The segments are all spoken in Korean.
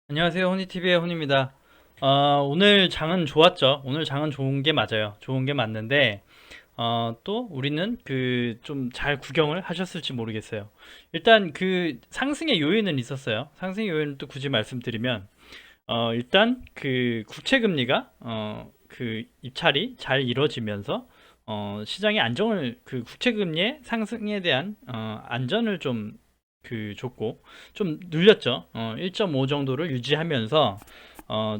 안녕하세요. 호니TV의 혼입니다. 오늘 장은 좋았죠. 오늘 장은 좋은 게 맞아요. 좋은 게 맞는데, 또 우리는 그 좀 잘 구경을 하셨을지 모르겠어요. 일단 그 상승의 요인은 있었어요. 상승의 요인을 또 굳이 말씀드리면, 일단 그 국채금리가, 그 입찰이 잘 이루어지면서, 시장의 안정을, 그 국채금리의 상승에 대한, 안전을 좀 줬고, 좀 늘렸죠. 1.5 정도를 유지하면서,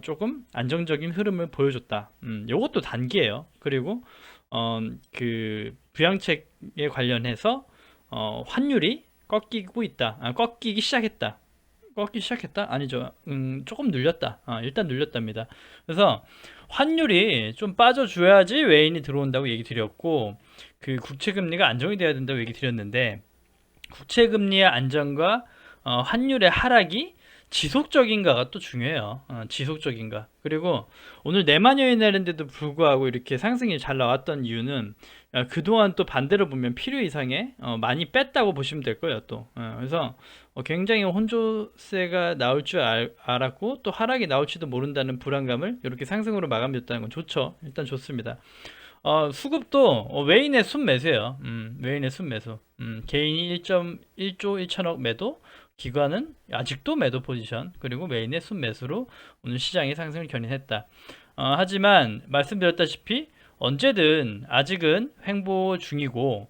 조금 안정적인 흐름을 보여줬다. 요것도 단기예요. 그리고, 그 부양책에 관련해서, 환율이 꺾이고 있다. 꺾이기 시작했다. 꺾기 시작했다? 아니죠. 조금 늘렸다. 일단 늘렸답니다. 그래서 환율이 좀 빠져줘야지 외인이 들어온다고 얘기 드렸고, 그 국채금리가 안정이 돼야 된다고 얘기 드렸는데, 국채금리의 안정과 환율의 하락이 지속적인가가 또 중요해요. 지속적인가. 그리고 오늘 내만여인 날인데도 불구하고 이렇게 상승이 잘 나왔던 이유는 그동안 또 반대로 보면 필요 이상의 많이 뺐다고 보시면 될 거예요. 또 그래서 굉장히 혼조세가 나올 줄 알았고 또 하락이 나올지도 모른다는 불안감을 이렇게 상승으로 마감됐다는 건 좋죠. 일단 좋습니다. 수급도 외인의 순매수예요. 외인의 순매수. 개인이 1.1조 1천억 매도, 기관은 아직도 매도 포지션, 그리고 외인의 순매수로 오늘 시장의 상승을 견인했다. 하지만 말씀드렸다시피 언제든 아직은 횡보 중이고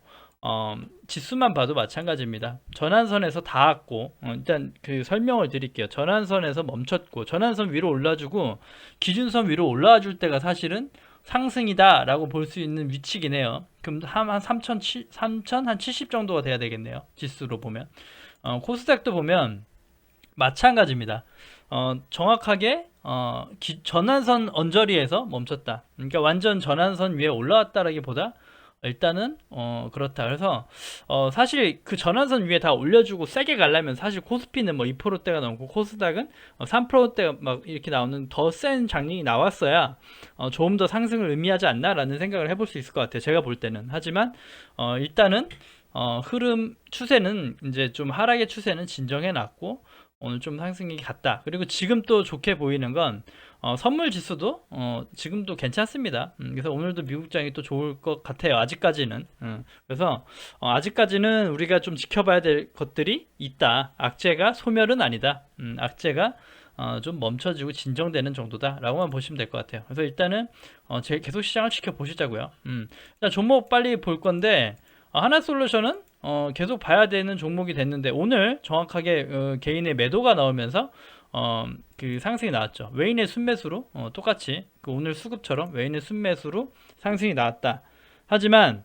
지수만 봐도 마찬가지입니다. 전환선에서 닿았고 일단 그 설명을 드릴게요. 전환선에서 멈췄고 전환선 위로 올라주고 기준선 위로 올라와 줄 때가 사실은 상승이다 라고 볼 수 있는 위치긴 해요. 그럼 한 3,000, 한 70 정도가 돼야 되겠네요. 지수로 보면. 코스닥도 보면 마찬가지입니다. 정확하게 전환선 언저리에서 멈췄다. 그러니까 완전 전환선 위에 올라왔다라기보다 일단은 그렇다. 그래서 사실 그 전환선 위에 다 올려주고 세게 가려면 사실 코스피는 뭐 2%대가 넘고 코스닥은 3%대가 막 이렇게 나오는 더 센 장량이 나왔어야 조금 더 상승을 의미하지 않나라는 생각을 해볼 수 있을 것 같아요. 제가 볼 때는. 하지만 일단은 흐름 추세는 이제 좀 하락의 추세는 진정해 놨고 오늘 좀 상승이 갔다. 그리고 지금 또 좋게 보이는 건 선물 지수도 지금도 괜찮습니다. 그래서 오늘도 미국장이 또 좋을 것 같아요. 아직까지는. 그래서 아직까지는 우리가 좀 지켜봐야 될 것들이 있다. 악재가 소멸은 아니다. 악재가 좀 멈춰지고 진정되는 정도다라고만 보시면 될 것 같아요. 그래서 일단은 계속 시장을 지켜보시자고요. 일단 종목 빨리 볼 건데 하나솔루션은 계속 봐야 되는 종목이 됐는데 오늘 정확하게 개인의 매도가 나오면서 그 상승이 나왔죠. 외인의 순매수로 똑같이 그 오늘 수급처럼 외인의 순매수로 상승이 나왔다. 하지만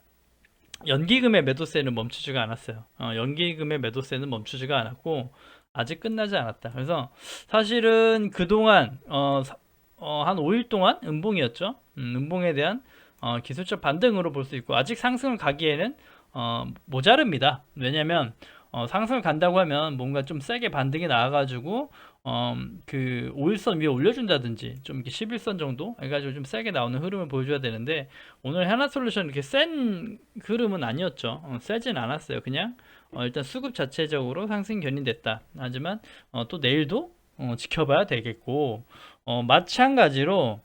연기금의 매도세는 멈추지가 않았어요. 연기금의 매도세는 멈추지가 않았고 아직 끝나지 않았다. 그래서 사실은 그동안 한 5일 동안 음봉이었죠. 음봉에 대한 기술적 반등으로 볼 수 있고 아직 상승을 가기에는 모자릅니다. 왜냐면 상승을 간다고 하면 뭔가 좀 세게 반등이 나와가지고 그 5일선 위에 올려준다든지 좀 이렇게 11선 정도 해가지고 좀 세게 나오는 흐름을 보여줘야 되는데 오늘 하나솔루션 이렇게 센 흐름은 아니었죠. 세진 않았어요. 그냥 일단 수급 자체적으로 상승 견인됐다. 하지만 또 내일도 지켜봐야 되겠고 마찬가지로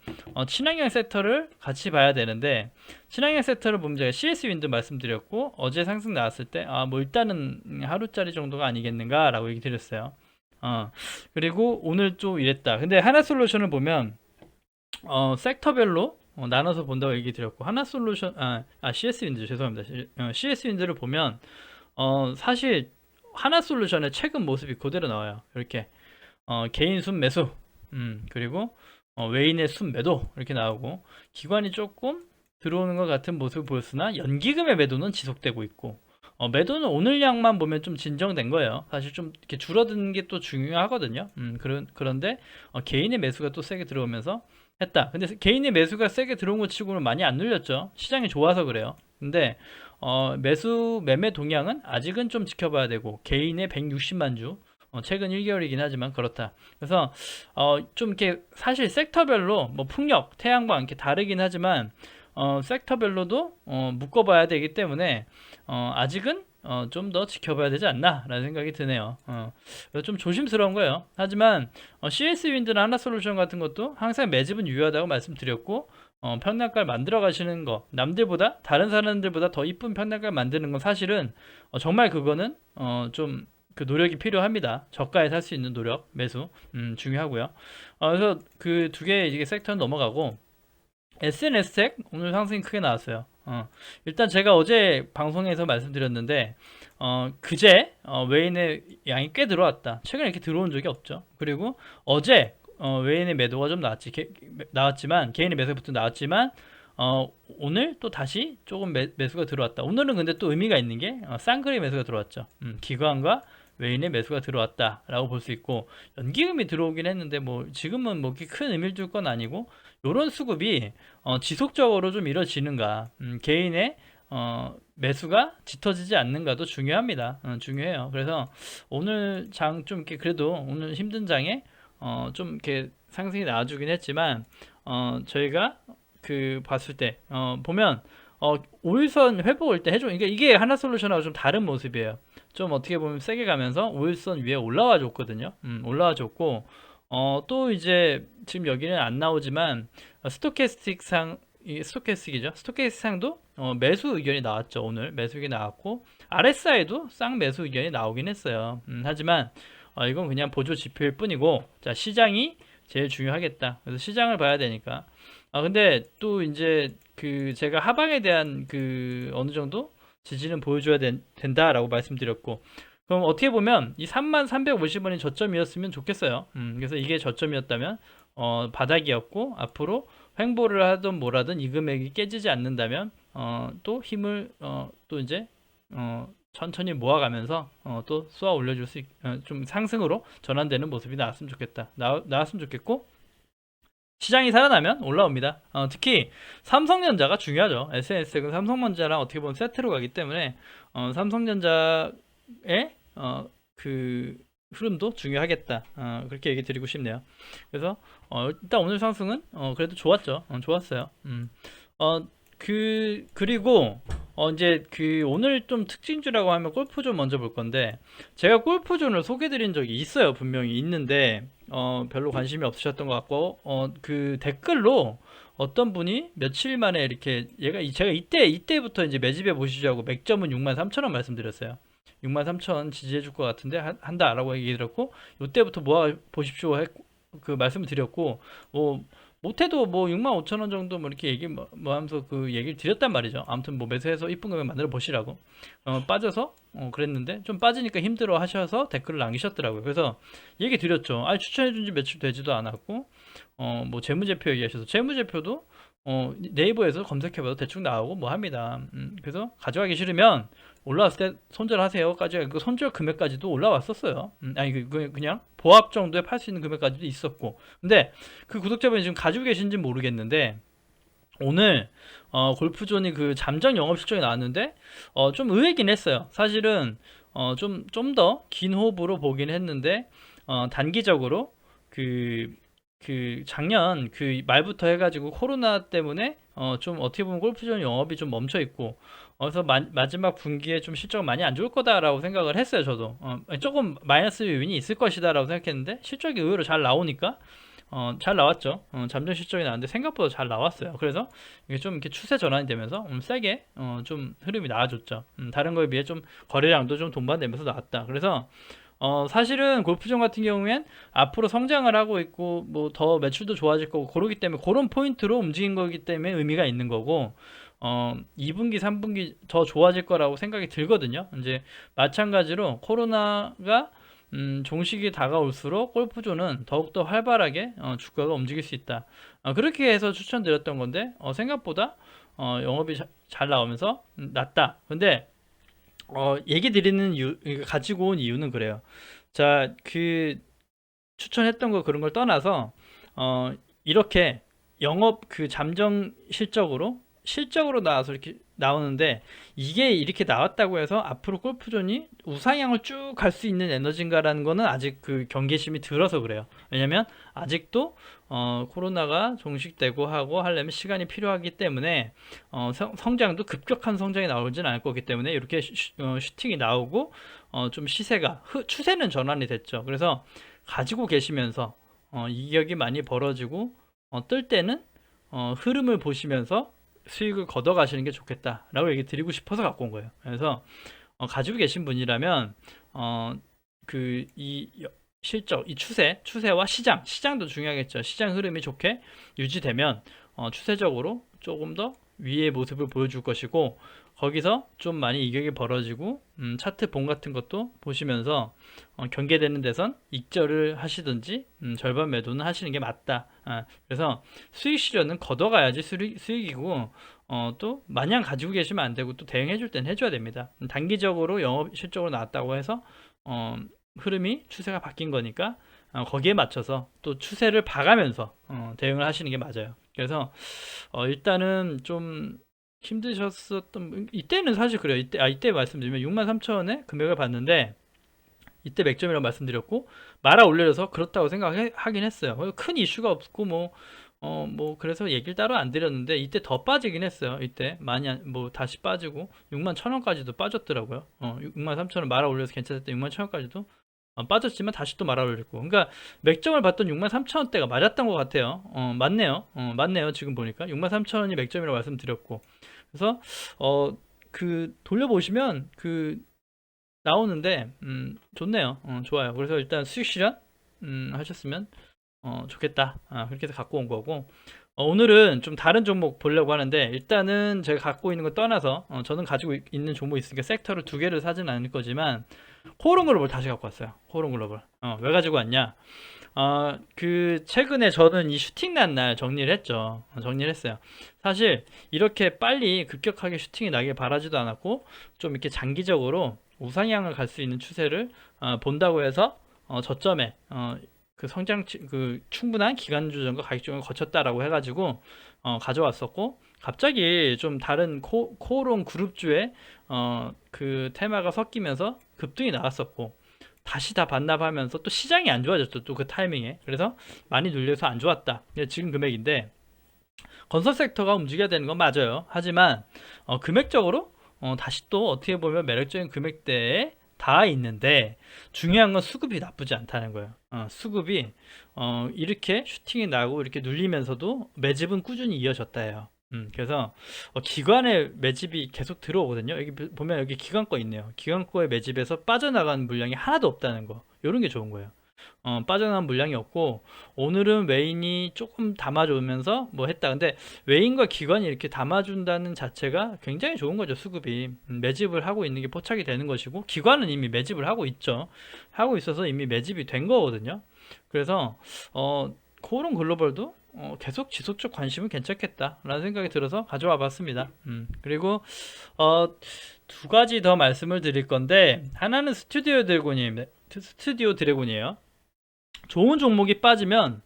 친환경 섹터를 같이 봐야 되는데 친환경 섹터를 보면 제가 CS 윈드 말씀드렸고 어제 상승 나왔을 때 뭐 일단은 하루짜리 정도가 아니겠는가 라고 얘기 드렸어요. 그리고 오늘 좀 이랬다. 근데 하나솔루션을 보면 섹터별로 나눠서 본다고 얘기 드렸고 하나솔루션 CS 윈드 죄송합니다. CS 윈드를 보면 사실 하나솔루션의 최근 모습이 그대로 나와요. 이렇게 개인 순매수 그리고 외인의 순매도 이렇게 나오고 기관이 조금 들어오는 것 같은 모습을 보였으나 연기금의 매도는 지속되고 있고 매도는 오늘 양만 보면 좀 진정된 거예요. 사실 좀 이렇게 줄어드는 게 또 중요하거든요. 그런데 개인의 매수가 또 세게 들어오면서 했다. 근데 개인의 매수가 세게 들어온 것 치고는 많이 안 눌렸죠. 시장이 좋아서 그래요. 근데 매매 동향은 아직은 좀 지켜봐야 되고 개인의 160만 주 최근 1개월이긴 하지만 그렇다. 그래서 좀 이렇게 사실 섹터별로 뭐 풍력, 태양광 이렇게 다르긴 하지만 섹터별로도 묶어봐야 되기 때문에 아직은 좀 더 지켜봐야 되지 않나라는 생각이 드네요. 그래서 좀 조심스러운 거예요. 하지만 CS 윈드나 하나솔루션 같은 것도 항상 매집은 유효하다고 말씀드렸고, 평단가를 만들어 가시는 거, 남들보다 다른 사람들보다 더 이쁜 평단가를 만드는 건 사실은 정말 그거는 좀 그 노력이 필요합니다. 저가에 살 수 있는 노력, 매수 중요하고요. 그래서 그 두 개 이게 섹터는 넘어가고, SNS텍 오늘 상승이 크게 나왔어요. 일단 제가 어제 방송에서 말씀드렸는데, 그제 외인의 양이 꽤 들어왔다. 최근에 이렇게 들어온 적이 없죠. 그리고 어제 외인의 매도가 좀 나왔지만 개인의 매수부터 나왔지만, 오늘 또 다시 조금 매수가 들어왔다. 오늘은 근데 또 의미가 있는 게 쌍끌이 매수가 들어왔죠. 기관과 외인의 매수가 들어왔다라고 볼 수 있고, 연기금이 들어오긴 했는데 뭐 지금은 뭐 큰 의미를 줄 건 아니고, 요런 수급이 지속적으로 좀 이뤄지는가, 개인의 매수가 짙어지지 않는가도 중요합니다. 중요해요. 그래서 오늘 장 좀 이렇게 그래도 오늘 힘든 장에 좀 이렇게 상승이 나와주긴 했지만, 저희가 그 봤을 때 보면 5일선 회복 올 때 해줘. 그러니까 이게 하나솔루션하고 좀 다른 모습이에요. 좀 어떻게 보면 세게 가면서 5일선 위에 올라와 줬거든요. 올라와 줬고, 또 이제 지금 여기는 안 나오지만 스토캐스틱상, 이 스토캐스틱이죠. 스토캐스틱상도 매수 의견이 나왔죠. 오늘 매수 의견이 나왔고, RSI도 쌍 매수 의견이 나오긴 했어요. 하지만 이건 그냥 보조 지표일 뿐이고, 자, 시장이 제일 중요하겠다. 그래서 시장을 봐야 되니까. 근데 또 이제 그 제가 하방에 대한 그 어느 정도 지지는 보여줘야 된다라고 말씀드렸고, 그럼 어떻게 보면 이 3350원이 저점이었으면 좋겠어요. 그래서 이게 저점이었다면 바닥이었고, 앞으로 횡보를 하든 뭐라든 이 금액이 깨지지 않는다면 또 힘을 또 이제 천천히 모아가면서 또 쏘아 올려줄 좀 상승으로 전환되는 모습이 나왔으면 좋겠다. 나왔으면 좋겠고, 시장이 살아나면 올라옵니다. 특히 삼성전자가 중요하죠. SNS는 삼성전자랑 어떻게 보면 세트로 가기 때문에 삼성전자의 그 흐름도 중요하겠다. 그렇게 얘기 드리고 싶네요. 그래서 일단 오늘 상승은 그래도 좋았죠. 좋았어요. 그리고 이제 그 오늘 좀 특징주라고 하면 골프존 먼저 볼 건데, 제가 골프존을 소개드린 적이 있어요. 분명히 있는데 별로 관심이 없으셨던 것 같고, 그 댓글로 어떤 분이 며칠 만에 이렇게 제가 이때부터 이제 매집해 보시자고 맥점은 63,000원 말씀드렸어요. 63,000원 지지해 줄 것 같은데 한다라고 얘기 드렸고, 이때부터 모아 보십시오 그 말씀을 드렸고, 뭐 못해도 뭐 65,000원 정도 뭐 이렇게 뭐 하면서 그 얘기를 드렸단 말이죠. 아무튼 뭐 매수해서 이쁜 금액 만들어 보시라고. 빠져서 그랬는데 좀 빠지니까 힘들어 하셔서 댓글을 남기셨더라고요. 그래서 얘기 드렸죠. 추천해 준 지 며칠 되지도 않았고, 뭐 재무제표 얘기하셔서, 재무제표도 네이버에서 검색해봐도 대충 나오고 뭐 합니다. 그래서 가져가기 싫으면 올라왔을 때 손절하세요까지, 그 손절 금액까지도 올라왔었어요. 아니 그냥 보합 정도에 팔 수 있는 금액까지도 있었고. 근데 그 구독자분이 지금 가지고 계신지 모르겠는데, 오늘 골프존이 그 잠정 영업 실적이 나왔는데 좀 의외긴 했어요. 사실은 좀 더 긴 호흡으로 보긴 했는데, 단기적으로 그 작년 그 말부터 해가지고 코로나 때문에 좀 어떻게 보면 골프존 영업이 좀 멈춰 있고, 그래서 마지막 분기에 좀 실적은 많이 안 좋을 거다라고 생각을 했어요. 저도 조금 마이너스 요인이 있을 것이다라고 생각했는데, 실적이 의외로 잘 나오니까 잘 나왔죠. 잠정 실적이 나왔는데 생각보다 잘 나왔어요. 그래서 이게 좀 이렇게 추세 전환이 되면서 세게 좀 흐름이 나와줬죠. 다른 거에 비해 좀 거래량도 좀 동반되면서 나왔다. 그래서 사실은 골프존 같은 경우엔 앞으로 성장을 하고 있고, 뭐 더 매출도 좋아질 거고, 그러기 때문에 그런 포인트로 움직인 거기 때문에 의미가 있는 거고, 2분기, 3분기 더 좋아질 거라고 생각이 들거든요. 이제 마찬가지로 코로나가 종식이 다가올수록 골프존은 더욱더 활발하게 주가가 움직일 수 있다. 그렇게 해서 추천드렸던 건데, 생각보다 영업이 잘 나오면서 낫다. 근데 얘기 드리는 이유, 가지고 온 이유는 그래요. 자, 그 추천했던 거 그런 걸 떠나서 이렇게 영업 그 잠정 실적으로 나와서 이렇게 나오는데 이게 이렇게 나왔다고 해서 앞으로 골프존이 우상향을 쭉 갈 수 있는 에너지인가라는 거는 아직 그 경계심이 들어서 그래요. 왜냐면 아직도 코로나가 종식되고 하고 하려면 시간이 필요하기 때문에 성장도 급격한 성장이 나오진 않을 거기 때문에 이렇게 슈팅이 나오고 좀 시세가 추세는 전환이 됐죠. 그래서 가지고 계시면서 이격이 많이 벌어지고 뜰 때는 흐름을 보시면서 수익을 걷어 가시는 게 좋겠다라고 얘기 드리고 싶어서 갖고 온 거예요. 그래서 가지고 계신 분이라면 이 실적, 이 추세와 시장도 중요하겠죠. 시장 흐름이 좋게 유지되면 추세적으로 조금 더 위의 모습을 보여줄 것이고 거기서 좀 많이 이격이 벌어지고 차트 봉 같은 것도 보시면서 경계되는 데선 익절을 하시든지 절반 매도는 하시는 게 맞다. 그래서 수익 실현은 걷어가야지 수익이고 또 마냥 가지고 계시면 안 되고 또 대응해 줄 땐 해줘야 됩니다. 단기적으로 영업 실적으로 나왔다고 해서 흐름이 추세가 바뀐 거니까 거기에 맞춰서 또 추세를 봐가면서 대응을 하시는 게 맞아요. 그래서 일단은 좀 힘드셨었던 이때는 사실 그래요. 이때 말씀드리면 63,000원에 금액을 봤는데 이때 맥점이라고 말씀드렸고 말아 올려서 그렇다고 생각하긴 했어요. 큰 이슈가 없고 뭐 그래서 얘기를 따로 안 드렸는데 이때 더 빠지긴 했어요. 이때 많이 뭐 다시 빠지고 61,000원까지도 빠졌더라고요. 63,000원 말아 올려서 괜찮았대 61,000원까지도 빠졌지만 다시 또 말아 올렸고 그러니까 맥점을 봤던 63,000원대가 맞았던 것 같아요. 맞네요. 지금 보니까 63,000원이 맥점이라고 말씀드렸고 그래서 돌려보시면 나오는데 좋네요. 좋아요. 그래서 일단 수익 실현 하셨으면 좋겠다. 그렇게 해서 갖고 온 거고 오늘은 좀 다른 종목 보려고 하는데 일단은 제가 갖고 있는 거 떠나서 저는 가지고 있는 종목 있으니까 섹터를 두 개를 사지는 않을 거지만 코오롱 글로벌 다시 갖고 왔어요. 코오롱 글로벌. 왜 가지고 왔냐? 최근에 저는 이 슈팅 난 날 정리를 했죠. 정리를 했어요. 사실 이렇게 빨리 급격하게 슈팅이 나길 바라지도 않았고 좀 이렇게 장기적으로 우상향을 갈 수 있는 추세를 본다고 해서 저점에 그 충분한 기간 조정과 가격 조정을 거쳤다라고 해가지고 가져왔었고 갑자기 좀 다른 코오롱 그룹주에 그 테마가 섞이면서 급등이 나왔었고 다시 다 반납하면서 또 시장이 안 좋아졌죠. 또 그 타이밍에. 그래서 많이 눌려서 안 좋았다. 지금 금액인데 건설 섹터가 움직여야 되는 건 맞아요. 하지만 금액적으로 다시 또 어떻게 보면 매력적인 금액대에 다 있는데 중요한 건 수급이 나쁘지 않다는 거예요. 수급이 이렇게 슈팅이 나고 이렇게 눌리면서도 매집은 꾸준히 이어졌다 해요. 그래서 기관의 매집이 계속 들어오거든요. 여기 보면 여기 기관 거 있네요. 기관 거의 매집에서 빠져나간 물량이 하나도 없다는 거. 이런 게 좋은 거예요. 빠져나간 물량이 없고 오늘은 외인이 조금 담아주면서 뭐 했다. 근데 외인과 기관이 이렇게 담아준다는 자체가 굉장히 좋은 거죠. 수급이 매집을 하고 있는 게 포착이 되는 것이고 기관은 이미 매집을 하고 있죠. 하고 있어서 이미 매집이 된 거거든요. 그래서 코오롱 글로벌도 계속 지속적 관심은 괜찮겠다라는 생각이 들어서 가져와 봤습니다. 그리고 두 가지 더 말씀을 드릴 건데 하나는 스튜디오 드래곤이에요. 좋은 종목이 빠지면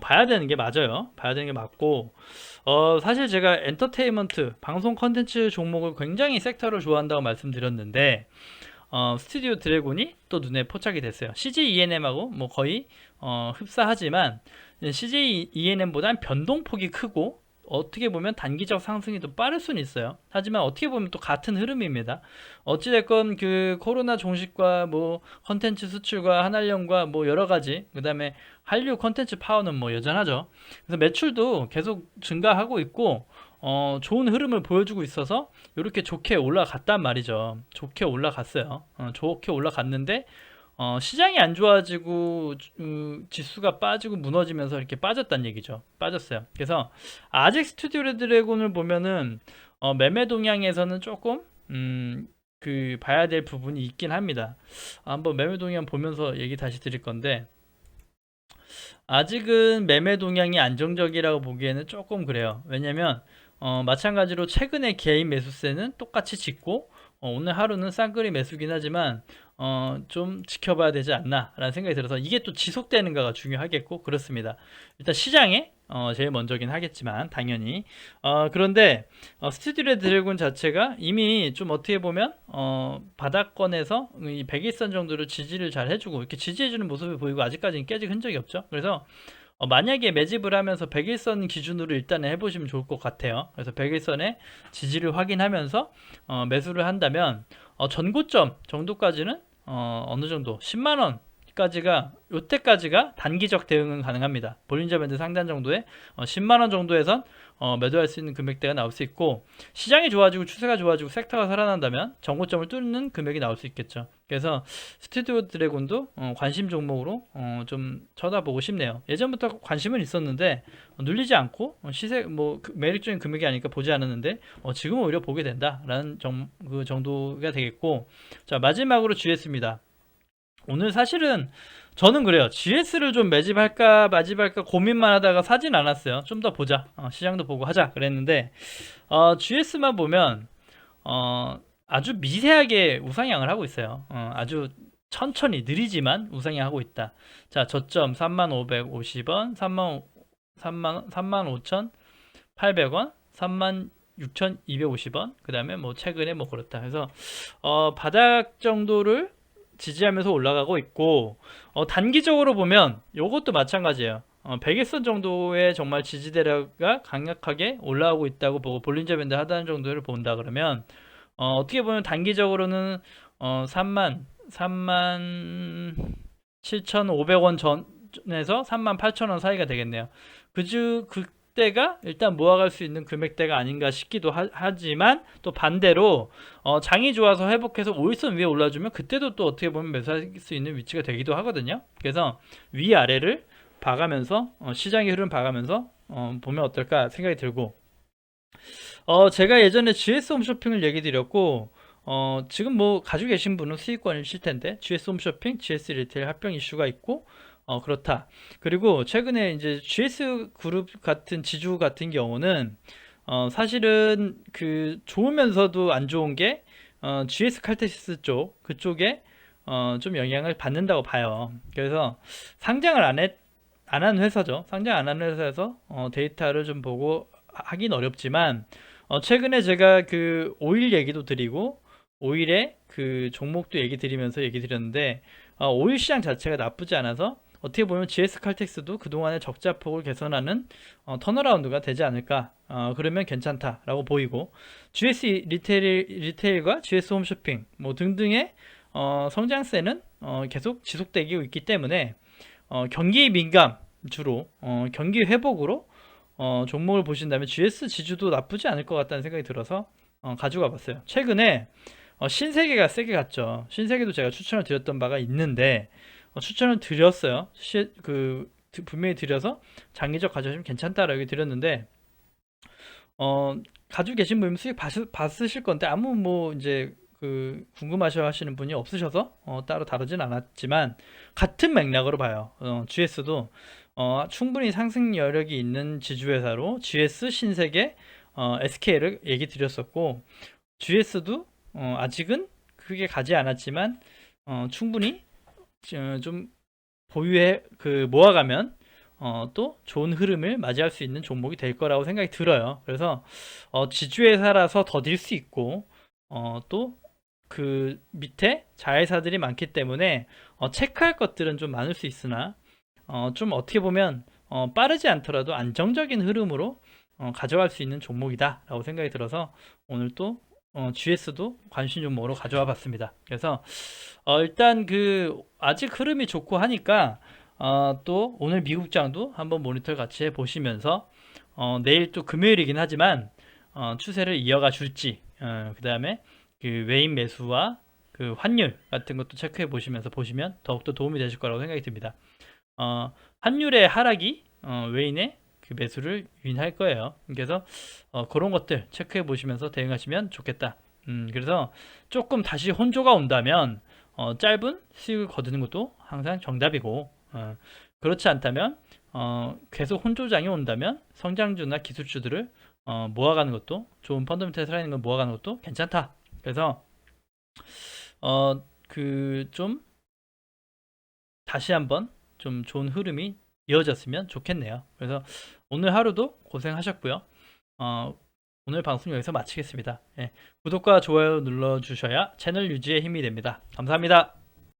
봐야 되는 게 맞아요. 봐야 되는 게 맞고 사실 제가 엔터테인먼트 방송 컨텐츠 종목을 굉장히 섹터를 좋아한다고 말씀드렸는데 스튜디오 드래곤이 또 눈에 포착이 됐어요. CJ ENM하고 뭐 거의 흡사하지만 CJ ENM보다는 변동폭이 크고 어떻게 보면 단기적 상승이 더 빠를 수는 있어요. 하지만 어떻게 보면 또 같은 흐름입니다. 어찌됐건 그 코로나 종식과 뭐 컨텐츠 수출과 한한령과 뭐 여러 가지 그 다음에 한류 컨텐츠 파워는 뭐 여전하죠. 그래서 매출도 계속 증가하고 있고 좋은 흐름을 보여주고 있어서 이렇게 좋게 올라갔단 말이죠. 좋게 올라갔어요. 좋게 올라갔는데 시장이 안 좋아지고 지수가 빠지고 무너지면서 이렇게 빠졌단 얘기죠. 빠졌어요. 그래서 아직 스튜디오 드래곤을 보면은 매매 동향에서는 조금 봐야 될 부분이 있긴 합니다. 한번 매매 동향 보면서 얘기 다시 드릴 건데 아직은 매매 동향이 안정적이라고 보기에는 조금 그래요. 왜냐면 마찬가지로 최근에 개인 매수세는 똑같이 짓고 오늘 하루는 쌍끌이 매수긴 하지만 좀 지켜봐야 되지 않나 라는 생각이 들어서 이게 또 지속되는가가 중요하겠고 그렇습니다. 일단 시장에 제일 먼저긴 하겠지만 당연히 그런데 스튜디오 드래곤 자체가 이미 좀 어떻게 보면 바닥권에서 이 100일선 정도로 지지를 잘 해주고 이렇게 지지해주는 모습을 보이고 아직까지는 깨질 흔적이 없죠. 그래서 만약에 매집을 하면서 100일선 기준으로 일단은 해보시면 좋을 것 같아요. 그래서 100일선의 지지를 확인하면서 매수를 한다면 전고점 정도까지는 어느 정도 10만원 까지가 요때까지가 단기적 대응은 가능합니다. 볼린저 밴드 상단 정도에 10만원 정도에선 매도할 수 있는 금액대가 나올 수 있고, 시장이 좋아지고 추세가 좋아지고 섹터가 살아난다면 정고점을 뚫는 금액이 나올 수 있겠죠. 그래서 스튜디오 드래곤도 관심 종목으로 좀 쳐다보고 싶네요. 예전부터 관심은 있었는데 눌리지 않고 시세 매력적인 금액이 아니니까 보지 않았는데 지금 오히려 보게 된다라는 그 정도가 되겠고, 자 마지막으로 GS입니다. 오늘 사실은 저는 그래요. GS를 좀 매집할까 마집할까 고민만 하다가 사진 않았어요. 좀 더 보자. 시장도 보고 하자 그랬는데 GS만 보면 아주 미세하게 우상향을 하고 있어요. 아주 천천히 느리지만 우상향하고 있다. 자, 저점 3550원, 35,800원, 36,250원. 그다음에 뭐 최근에 뭐 그렇다. 그래서 바닥 정도를 지지하면서 올라가고 있고, 단기적으로 보면 이것도 마찬가지예요. 100일선 정도의 정말 지지대가 강력하게 올라오고 있다고 보고 볼린저 밴드 하단 정도를 본다 그러면 어떻게 보면 단기적으로는 3만 7,500원 전에서 3만 8천원 사이가 되겠네요. 그때가 일단 모아갈 수 있는 금액대가 아닌가 싶기도 하지만 또 반대로 장이 좋아서 회복해서 5일선 위에 올라주면 그때도 또 어떻게 보면 매수할 수 있는 위치가 되기도 하거든요. 그래서 위아래를 봐가면서 시장의 흐름 봐가면서 보면 어떨까 생각이 들고, 제가 예전에 GS 홈쇼핑을 얘기 드렸고 지금 뭐 가지고 계신 분은 수익권이실 텐데, GS 홈쇼핑, GS 리테일 합병 이슈가 있고 그렇다. 그리고 최근에 이제 GS 그룹 같은 지주 같은 경우는 사실은 그 좋으면서도 안 좋은 게 GS 칼텍스 그쪽에 좀 영향을 받는다고 봐요. 그래서 상장을 안 한 회사죠. 상장 안 한 회사에서 데이터를 좀 보고 하긴 어렵지만 최근에 제가 그 오일 얘기도 드리고 오일의 그 종목도 얘기 드리면서 얘기 드렸는데 오일 시장 자체가 나쁘지 않아서 어떻게 보면 GS 칼텍스도 그동안의 적자폭을 개선하는 턴어라운드가 되지 않을까, 그러면 괜찮다라고 보이고, GS 리테일과 GS 홈쇼핑 뭐 등등의 성장세는 계속 지속되고 있기 때문에 경기 민감 주로 경기 회복으로 종목을 보신다면 GS 지주도 나쁘지 않을 것 같다는 생각이 들어서 가져가 봤어요. 최근에 신세계가 세게 갔죠. 신세계도 제가 추천을 드렸던 바가 있는데 추천을 드렸어요. 분명히 드려서 장기적 가져가시면 괜찮다라고 얘기 드렸는데 가지고 계신 분이 수익 봤으실 건데 아무 뭐 이제 그 궁금하셔 하시는 분이 없으셔서 따로 다루진 않았지만 같은 맥락으로 봐요. GS도 충분히 상승 여력이 있는 지주회사로 GS, 신세계, SK를 얘기 드렸었고, GS도 아직은 크게 가지 않았지만 충분히 좀 보유해 모아가면 또 좋은 흐름을 맞이할 수 있는 종목이 될 거라고 생각이 들어요. 그래서 지주회사라서 더딜 수 있고 또 그 밑에 자회사들이 많기 때문에 체크할 것들은 좀 많을 수 있으나 좀 어떻게 보면 빠르지 않더라도 안정적인 흐름으로 가져갈 수 있는 종목이다 라고 생각이 들어서 오늘 또 GS도 관심 종목으로 가져와 봤습니다. 그래서 일단 그 아직 흐름이 좋고 하니까 또 오늘 미국장도 한번 모니터 같이 해 보시면서 내일 또 금요일이긴 하지만 추세를 이어가 줄지, 그 다음에 그 외인 매수와 그 환율 같은 것도 체크해 보시면서 보시면 더욱더 도움이 되실 거라고 생각이 듭니다. 환율의 하락이 외인의 그 매수를 유인할 거예요. 그래서 그런 것들 체크해 보시면서 대응하시면 좋겠다. 그래서 조금 다시 혼조가 온다면 짧은 수익을 거두는 것도 항상 정답이고, 그렇지 않다면 계속 혼조장이 온다면 성장주나 기술주들을 모아가는 것도, 좋은 펀더멘탈 살아있는 걸 모아가는 것도 괜찮다. 그래서 그 좀 다시 한번 좀 좋은 흐름이 이어졌으면 좋겠네요. 그래서 오늘 하루도 고생하셨고요. 어, 오늘 방송 여기서 마치겠습니다. 예, 구독과 좋아요 눌러주셔야 채널 유지에 힘이 됩니다. 감사합니다.